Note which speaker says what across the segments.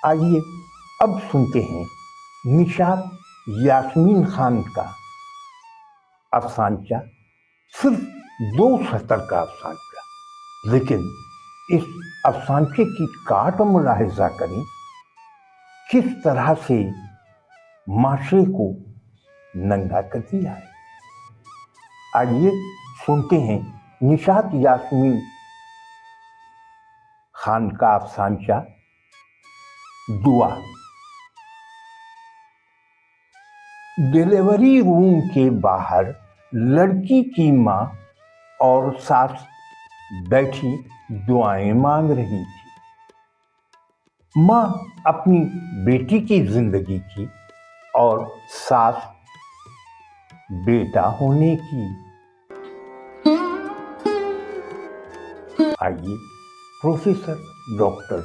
Speaker 1: آئیے اب سنتے ہیں نشاط یاسمین خان کا افسانچہ، صرف 2 سطر کا افسانچہ، لیکن اس افسانچے کی کاٹ و ملاحظہ کریں، کس طرح سے معاشرے کو ننگا کر دیا ہے۔ آئیے سنتے ہیں نشاط یاسمین خان کا افسانچہ دعا۔ ڈیلیوری روم کے باہر لڑکی کی ماں اور ساس بیٹھی دعائیں مانگ رہی تھی۔ ماں اپنی بیٹی کی زندگی کی اور ساس بیٹا ہونے کی۔ آئیے پروفیسر ڈاکٹر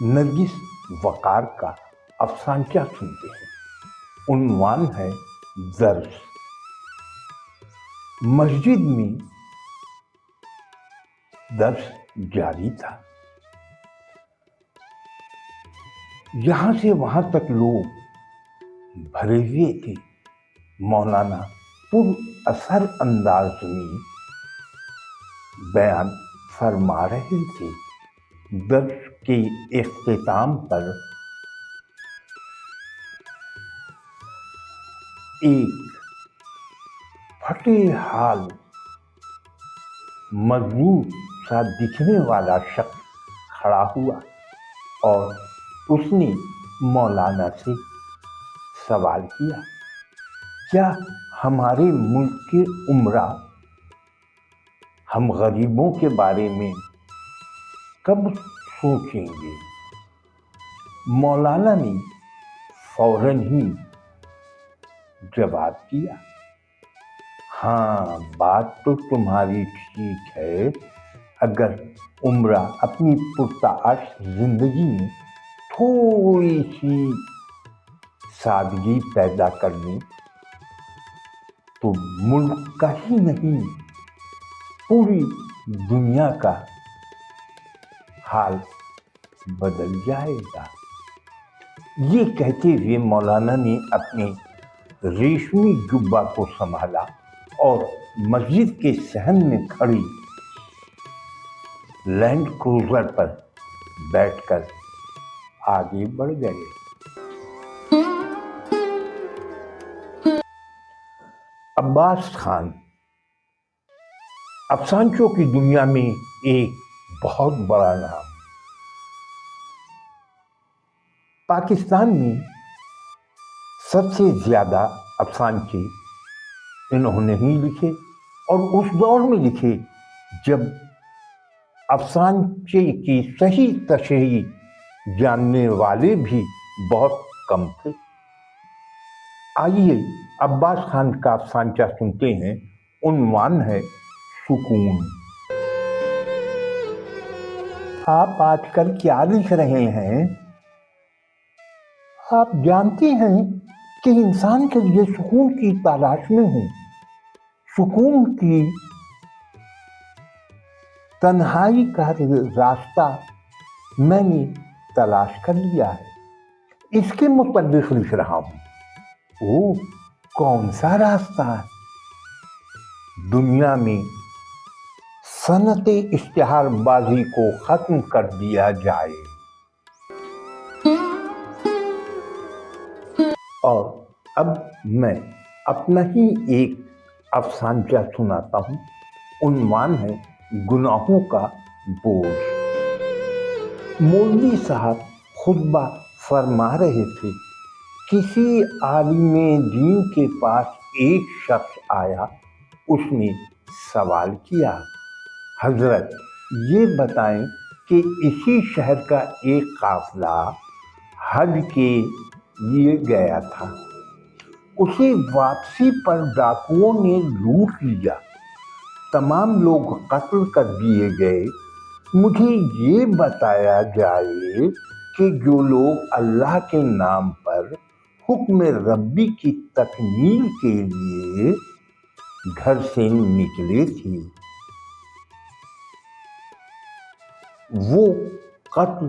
Speaker 1: نرگس وقار کا افسانچہ سنتے ہیں۔ عنوان ہے درس۔ مسجد میں درس جاری تھا۔ یہاں سے وہاں تک لوگ بھرے ہوئے تھے۔ مولانا پر اثر انداز میں بیان فرما رہے تھے۔ درس کے اختتام پر ایک پھٹے حال مظلوم سا دکھنے والا شخص کھڑا ہوا اور اس نے مولانا سے سوال کیا، کیا ہمارے ملک کے امراء ہم غریبوں کے بارے میں کب سوچیں گے؟ مولانا نے فوراً ہی جواب دیا، ہاں بات تو تمہاری ٹھیک ہے، اگر امراء اپنی پرتعاش زندگی میں تھوڑی سی سادگی پیدا کر لیں تو ملک کا ہی نہیں پوری دنیا کا حال بدل جائے گا۔ یہ کہتے ہوئے مولانا نے اپنے ریشمی جبہ کو سنبھالا اور مسجد کے صحن میں کھڑی لینڈ کروزر پر بیٹھ کر آگے بڑھ گئے۔ عباس خان افسانچوں کی دنیا میں ایک بہت بڑا نام۔ پاکستان میں سب سے زیادہ افسانچے انہوں نے ہی لکھے اور اس دور میں لکھے جب افسانچے کی صحیح تشریح جاننے والے بھی بہت کم تھے۔ آئیے عباس خان کا افسانچہ سنتے ہیں۔ عنوان ہے سکون۔ آپ آج کل کیا لکھ رہے ہیں؟ آپ جانتے ہیں کہ انسان کے لیے سکون کی تلاش میں ہوں۔ سکون کی تنہائی کا راستہ میں نے تلاش کر لیا ہے، اس کے متعلق لکھ رہا ہوں۔ وہ کون سا راستہ ہے؟ دنیا میں صنعت اشتہار بازی کو ختم کر دیا جائے اور اب میں اپنا ہی ایک افسانچہ سناتا ہوں۔ عنوان ہے گناہوں کا بوجھ۔ مولوی صاحب خطبہ فرما رہے تھے۔ کسی عالم دین کے پاس ایک شخص آیا۔ اس نے سوال کیا، حضرت یہ بتائیں کہ اسی شہر کا ایک قافلہ حج کے لیے گیا تھا، اسے واپسی پر ڈاکوؤں نے لوٹ لیا، تمام لوگ قتل کر دیے گئے، مجھے یہ بتایا جائے کہ جو لوگ اللہ کے نام پر حکم ربی کی تکمیل کے لیے گھر سے نکلے تھے، وہ قتل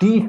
Speaker 1: 30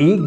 Speaker 1: 1